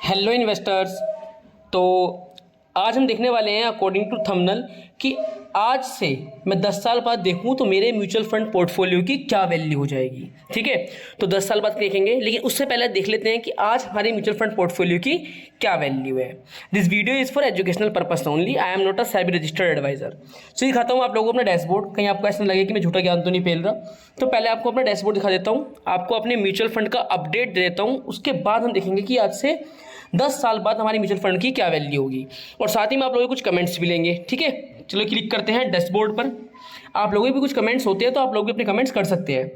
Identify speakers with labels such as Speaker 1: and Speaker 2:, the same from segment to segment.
Speaker 1: Hello investors. तो आज हम देखने वाले हैं अकॉर्डिंग टू थंबनेल कि आज से मैं 10 साल बाद देखूं तो मेरे म्यूचुअल फंड पोर्टफोलियो की क्या वैल्यू हो जाएगी। ठीक है, तो 10 साल बाद देखेंगे, लेकिन उससे पहले देख लेते हैं कि आज हमारे म्यूचुअल फंड पोर्टफोलियो की क्या वैल्यू है। This video is for educational purpose only. I am not a SEBI registered advisor. तो दिखाता हूँ आप लोगों को अपना डैशबोर्ड, कहीं आपको ऐसा लगे कि मैं झूठा ज्ञान तो नहीं फैल रहा। तो पहले आपको अपना डैशबोर्ड दिखा देता हूँ, आपको अपने म्यूचुअल फंड का अपडेट दे देता हूँ। उसके बाद हम देखेंगे कि आज से 10 साल बाद हमारी म्यूचुअल फंड की क्या वैल्यू होगी, और साथ ही में आप लोगों के कुछ कमेंट्स भी लेंगे। ठीक है, चलो क्लिक करते हैं डैशबोर्ड पर। आप लोगों के भी कुछ कमेंट्स होते हैं तो आप लोग भी अपने कमेंट्स कर सकते हैं।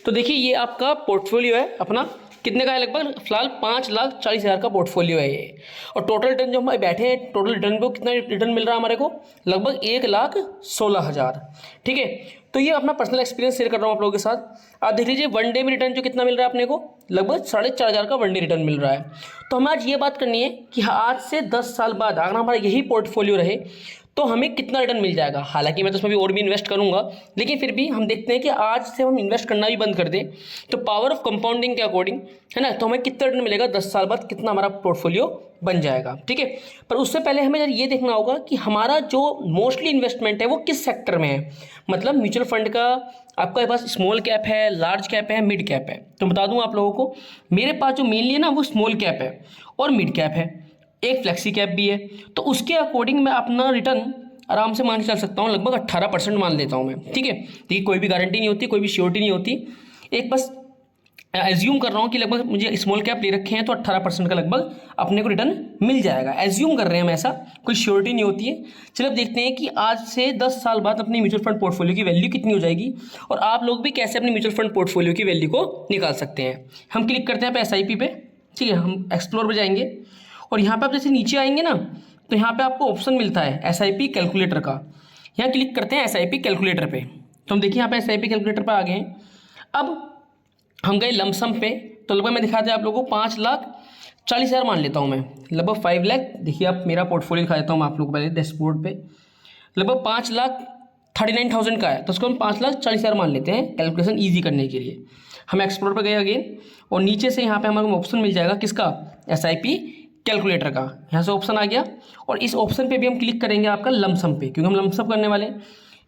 Speaker 1: तो देखिए, ये आपका पोर्टफोलियो है अपना, कितने का है? लगभग फिलहाल 5,40,000 का पोर्टफोलियो है ये। और टोटल रिटर्न जो हम बैठे हैं, टोटल रिटर्न को कितना रिटर्न मिल रहा है हमारे को? लगभग 1,16,000। ठीक है, तो ये अपना पर्सनल एक्सपीरियंस शेयर कर रहा हूँ आप लोगों के साथ। आप देख लीजिए वन डे में रिटर्न जो कितना मिल रहा है अपने को, लगभग 4,500 का वन डे रिटर्न मिल रहा है। तो हमें आज ये बात करनी है कि आज से 10 साल बाद अगर हमारा यही पोर्टफोलियो रहे तो हमें कितना रिटर्न मिल जाएगा। हालांकि मैं तो उसमें भी और भी इन्वेस्ट करूंगा, लेकिन फिर भी हम देखते हैं कि आज से हम इन्वेस्ट करना भी बंद कर दें तो पावर ऑफ कंपाउंडिंग के अकॉर्डिंग, है ना, तो हमें कितना रिटर्न मिलेगा 10 साल बाद, कितना हमारा पोर्टफोलियो बन जाएगा। ठीक है, पर उससे पहले हमें ये देखना होगा कि हमारा जो मोस्टली इन्वेस्टमेंट है वो किस सेक्टर में है। मतलब म्यूचुअल फंड का आपके पास स्मॉल कैप है, लार्ज कैप है, मिड कैप है। तो बता दूं आप लोगों को, मेरे पास जो मेनली है ना वो स्मॉल कैप है और मिड कैप है, एक फ्लेक्सी कैप भी है। तो उसके अकॉर्डिंग मैं अपना रिटर्न आराम से मान के चल सकता हूँ, लगभग 18% मान लेता हूँ मैं। ठीक है, देखिए कोई भी गारंटी नहीं होती, कोई भी श्योरिटी नहीं होती, एक बस एज्यूम कर रहा हूँ कि लगभग मुझे स्मॉल कैप ले रखे हैं तो 18% का लगभग अपने को रिटर्न मिल जाएगा। एज्यूम कर रहे हैं हम, ऐसा कोई श्योरिटी नहीं होती है। चलो अब देखते हैं कि आज से 10 साल बाद अपनी म्यूचुअल फंड पोर्टफोलियो की वैल्यू कितनी हो जाएगी, और आप लोग भी कैसे अपने म्यूचुअल फंड पोर्टफोलियो की वैल्यू को निकाल सकते हैं। हम क्लिक करते हैं SIP पे। ठीक है, हम एक्सप्लोर पर जाएंगे और यहाँ पर आप जैसे नीचे आएंगे ना, तो यहाँ पे आपको ऑप्शन मिलता है SIP कैलकुलेटर का। यहाँ क्लिक करते हैं SIP कैलकुलेटर पे। तो हम देखिए यहाँ पे SIP कैलकुलेटर पर आ गए हैं। अब हम गए लमसम पे, तो लगभग मैं दिखाते हैं आप लोगों को 5,40,000 मान लेता हूँ मैं, लगभग 5 लाख। देखिए आप मेरा पोर्टफोलियो दिखा देता हूँ आप लोगों को पहले डैशबोर्ड पे। लगभग 5,39,000 का है, तो उसको हम 5,40,000 मान लेते हैं कैलकुलेशन ईजी करने के लिए। हम एक्सप्लोर पर गए अगेन, और नीचे से यहाँ पे हमारे ऑप्शन मिल जाएगा किसका? SIP कैलकुलेटर का। यहाँ से ऑप्शन आ गया, और इस ऑप्शन पे भी हम क्लिक करेंगे आपका लमसम पे, क्योंकि हम लमसम करने वाले हैं।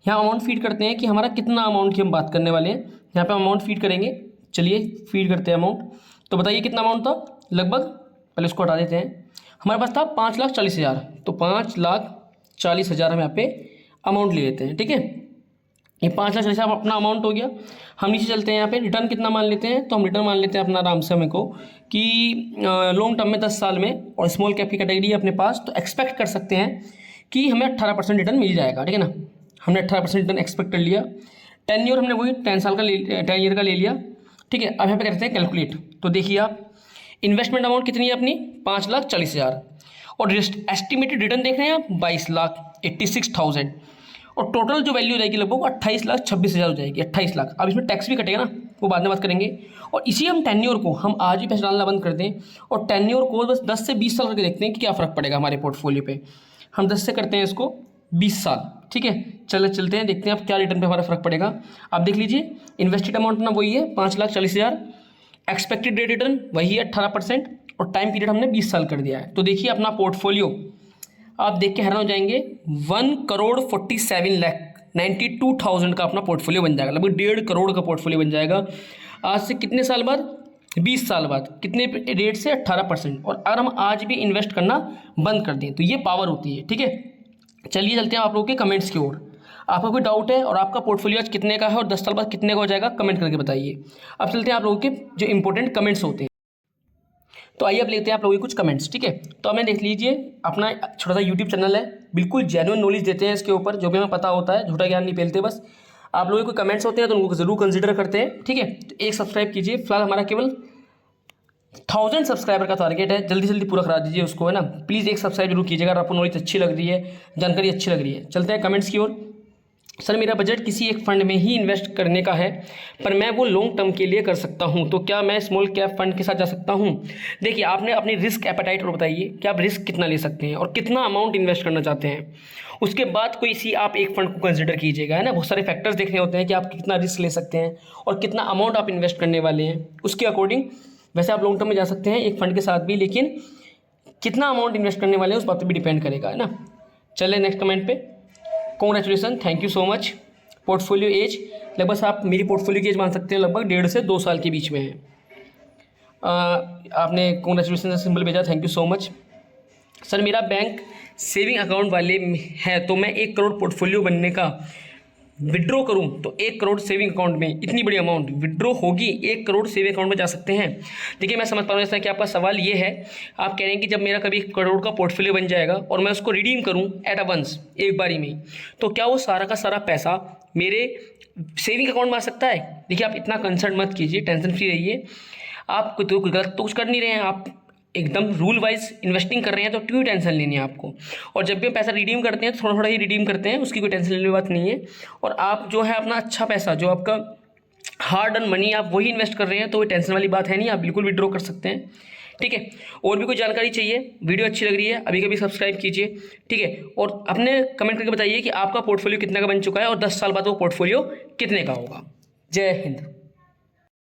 Speaker 1: यहाँ अमाउंट फीड करते हैं कि हमारा कितना अमाउंट की हम बात करने वाले हैं। यहाँ पे अमाउंट फीड करेंगे, चलिए फीड करते हैं अमाउंट। तो बताइए कितना अमाउंट था? लगभग, पहले उसको हटा देते हैं, हमारे पास था 5,40,000। तो 5,40,000 हम यहाँ पे अमाउंट ले लेते हैं। ठीक है, ये 5,40,000 अपना अमाउंट हो गया। हम नीचे चलते हैं, यहाँ पे रिटर्न कितना मान लेते हैं, तो हम रिटर्न मान लेते हैं अपना आराम से हमें को कि लॉन्ग टर्म में 10 साल में, और स्मॉल कैप की कैटेगरी है अपने पास, तो एक्सपेक्ट कर सकते हैं कि हमें 18% रिटर्न मिल जाएगा। ठीक है ना, हमने 18% रिटर्न एक्सपेक्ट कर लिया। 10 ईयर हमने वही 10 साल का 10 ईयर का ले लिया। ठीक है, अब यहाँ पे करते हैं कैलकुलेट। तो देखिए आप, इन्वेस्टमेंट अमाउंट कितनी है अपनी? 5,40,000, और एस्टिमेटेड रिटर्न देख रहे हैं आप 22,86,000, और टोटल जो वैल्यू रहेगी लगभग 28,26,000 हो जाएगी। 28 लाख। अब इसमें टैक्स भी कटेगा ना, वो बाद में बात करेंगे। और इसी हम टेन्योर को हम आज ही पैसे डालना बंद कर दें, और टेन्योर को बस 10 से 20 साल करके देखते हैं कि क्या फ़र्क पड़ेगा हमारे पोर्टफोलियो पे। हम 10 से करते हैं इसको 20 साल। ठीक है, चलते हैं, देखते हैं अब क्या रिटर्न पे हमारा फ़र्क पड़ेगा। आप देख लीजिए, इन्वेस्टेड अमाउंट ना वही है 5,40,000, एक्सपेक्टेड रेट रिटर्न वही है 18%, और टाइम पीरियड हमने 20 साल कर दिया है। तो देखिए अपना पोर्टफोलियो आप देख के हैरान हो जाएंगे, 1,47,92,000 का अपना पोर्टफोलियो बन जाएगा। लगभग 1.5 करोड़ का पोर्टफोलियो बन जाएगा आज से कितने साल बाद? 20 साल बाद। कितने रेट से? 18%। और अगर हम आज भी इन्वेस्ट करना बंद कर दें तो ये पावर होती है। ठीक है, चलिए चलते हैं आप लोगों के कमेंट्स की ओर। आपका कोई डाउट है और आपका पोर्टफोलियो आज कितने का है और 10 साल बाद कितने का हो जाएगा, कमेंट करके बताइए। अब चलते हैं आप लोगों के जो इंपॉर्टेंट कमेंट्स होते हैं। तो आइए अब लेते हैं आप लोगों के कुछ कमेंट्स। ठीक है, तो हमें देख लीजिए, अपना छोटा सा यूट्यूब चैनल है, बिल्कुल जेन्युइन नॉलेज देते हैं इसके ऊपर, जो भी हमें पता होता है, झूठा ज्ञान नहीं फैलते। बस आप लोगों के कोई कमेंट्स होते हैं तो उनको ज़रूर कंसिडर करते हैं। ठीक है, तो एक सब्सक्राइब कीजिए। फिलहाल हमारा केवल 1000 सब्सक्राइबर का टारगेट है, जल्दी जल्दी पूरा करा दीजिए उसको, है ना। प्लीज़ एक सब्सक्राइब जरूर कीजिएगा अगर आपको नॉलेज अच्छी लग रही है, जानकारी अच्छी लग रही है। चलते हैं कमेंट्स की ओर। सर मेरा बजट किसी एक फंड में ही इन्वेस्ट करने का है, पर मैं वो लॉन्ग टर्म के लिए कर सकता हूं, तो क्या मैं स्मॉल कैप फंड के साथ जा सकता हूं? देखिए, आपने अपनी रिस्क एपेटाइट और बताइए कि आप रिस्क कितना ले सकते हैं और कितना अमाउंट इन्वेस्ट करना चाहते हैं। उसके बाद कोई सी आप एक फंड को कंसिडर कीजिएगा, है ना। बहुत सारे फैक्टर्स देखने होते हैं कि आप कितना रिस्क ले सकते हैं और कितना अमाउंट आप इन्वेस्ट करने वाले हैं। उसके अकॉर्डिंग वैसे आप लॉन्ग टर्म में जा सकते हैं एक फंड के साथ भी, लेकिन कितना अमाउंट इन्वेस्ट करने वाले हैं उस बात पर भी डिपेंड करेगा, है ना। चले नेक्स्ट कमेंट पे। Congratulation, thank you so much. Portfolio age, लगभग आप मेरी पोर्टफोलियो की एज मान सकते हैं लगभग 1.5 से 2 साल के बीच में है। आपने कॉन्ग्रेचुलेसन सिंबल भेजा, thank you so much. Sir मेरा बैंक सेविंग अकाउंट वाले है तो मैं 1 करोड़ पोर्टफोलियो बनने का विड्रॉ करूं तो 1 करोड़ सेविंग अकाउंट में इतनी बड़ी अमाउंट विड्रॉ होगी, 1 करोड़ सेविंग अकाउंट में जा सकते हैं। देखिए मैं समझ पा रहा हूँ जैसा कि आपका सवाल ये है, आप कह रहे हैं कि जब मेरा कभी 1 करोड़ का पोर्टफोलियो बन जाएगा और मैं उसको रिडीम करूँ एट अ वंस, एक बारी में, तो क्या वो सारा का सारा पैसा मेरे सेविंग अकाउंट में आ सकता है। देखिए आप इतना कंसर्न मत कीजिए, टेंशन फ्री रहिए। आप तो गलत तो कुछ कर नहीं रहे हैं, आप एकदम रूल वाइज इन्वेस्टिंग कर रहे हैं, तो क्यों टेंशन लेनी है आपको। और जब भी हम पैसा रिडीम करते हैं तो थोड़ा थोड़ा ही रिडीम करते हैं, उसकी कोई टेंशन लेने की बात नहीं है। और आप जो है अपना अच्छा पैसा, जो आपका हार्ड अर्न मनी, आप वही इन्वेस्ट कर रहे हैं, तो कोई टेंशन वाली बात है नहीं, आप बिल्कुल विड्रॉ कर सकते हैं। ठीक है, और भी कोई जानकारी चाहिए, वीडियो अच्छी लग रही है अभी कभी सब्सक्राइब कीजिए। ठीक है, और अपने कमेंट करके बताइए कि आपका पोर्टफोलियो कितने का बन चुका है और 10 साल बाद वो पोर्टफोलियो कितने का होगा। जय हिंद।